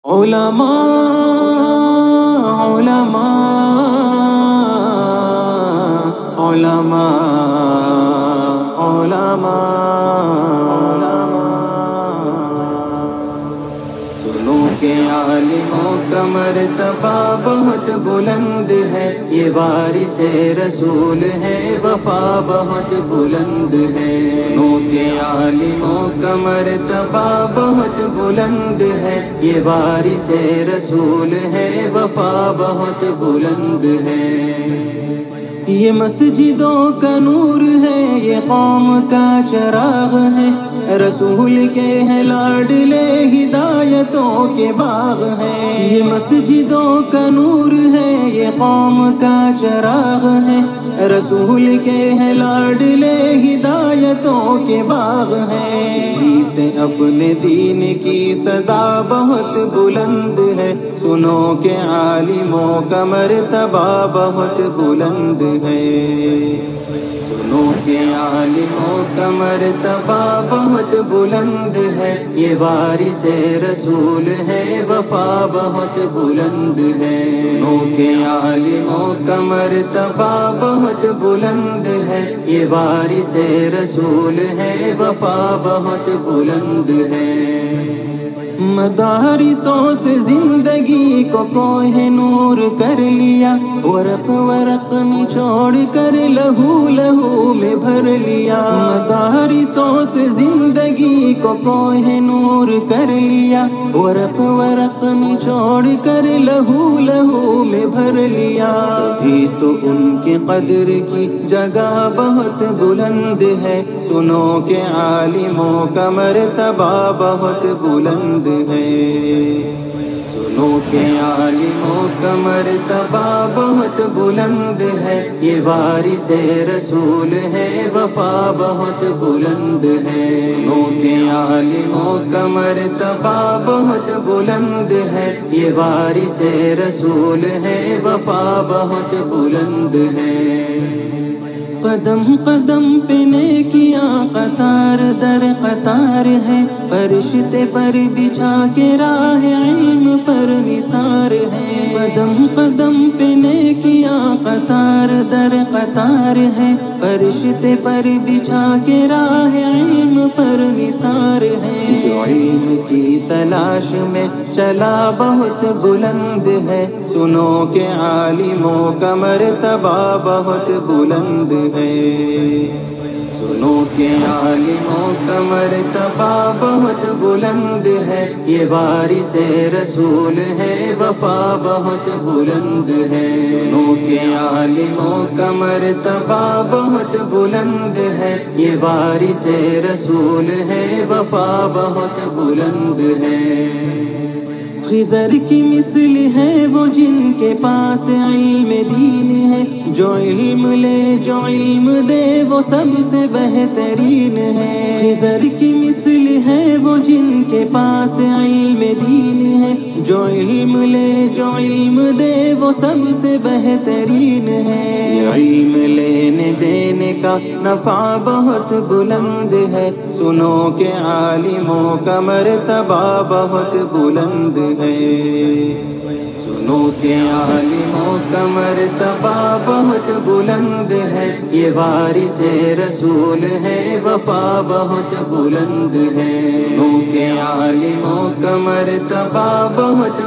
علماء علماء علماء علماء سنو کہ عالموں کا مرتبہ بہت بلند ہے، یہ وارث رسول ہے، وفا بہت بلند ہے۔ سنو کہ عالموں کا مرتبہ بہت بلند ہے، یہ وارث رسول ہے، وفا بہت بلند ہے۔ یہ مسجدوں کا نور ہے، یہ قوم کا چراغ ہے، رسول کے ہیں لاڈلے، ہدایتوں کے باغ ہیں۔ یہ مسجدوں کا نور ہے، یہ قوم کا چراغ ہے، رسول کے ہیں لاڈلے، ہدایتوں کے باغ ہیں۔ سے اپنے دین کی صدا بہت بلند ہے، سنو کہ عالموں کا مرتبہ بہت بلند ہے۔ سنو کہ عالموں کا مرتبہ بہت بلند ہے، یہ وارث رسول ہے، وفا بہت بلند ہے۔ سنو کہ عالموں کا مرتبہ بہت بلند ہے، یہ وارث رسول ہے، وفا بہت بلند ہے۔ مدارسوں سے زندگی کو کوہ نور کر لیا، ورق ورق نچوڑ کر لہو لہو میں بھر لیا۔ مدارسوں سے زندگی کو کوہ نور کر لیا، ورق ورق نچوڑ کر لہو لہو میں بھر لیا۔ بھی تو ان کی قدر کی جگہ بہت بلند ہے، سنو کہ عالموں کا مرتبہ بہت بلند ہے۔ سنو کہ عالموں کا مرتبہ بہت بلند ہے، یہ وارث رسول ہے، وفا بہت بلند ہے۔ سنو کہ عالموں کا مرتبہ بہت بلند ہے، یہ وارث رسول ہے، وفا بہت بلند ہے۔ قدم قدم پہ نیکیاں قطار در قطار ہے، فرشتے پر بچھا کے راہ علم پر نثار ہے۔ قدم قدم پہ نیکیاں قطار در قطار ہے، فرشتے پر بچھا کے راہ علم پر نثار ہے۔ جو علم کی تلاش میں چلا بہت بلند ہے، سنو کہ عالموں کا مرتبہ بہت بلند ہے۔ سنو کہ عالموں کا مرتبہ بہت بلند ہے، یہ وارث رسول ہے، وفا بہت بلند ہے۔ سنو کہ عالموں کا مرتبہ بہت بلند ہے، یہ وارث رسول ہے، وفا بہت بلند ہے۔ خضر کی مثل ہے وہ جن کے پاس علم دین ہے، جو علم لے جو علم دے وہ سب سے بہترین ہے۔ خضر کی مثل ہے وہ جن کے پاس علم دین ہے، جو علم لے جو علم دے وہ سب سے بہترین ہے۔ علم لینے دینے کا نفع بہت بلند ہے، سنو کہ عالموں کا مرتبہ بہت بلند ہے۔ سنو کہ عالموں کا مرتبہ بہت بلند ہے، یہ وارث رسول ہے، وفا بہت بلند ہے۔ سنو کہ عالموں کا مرتبہ بہت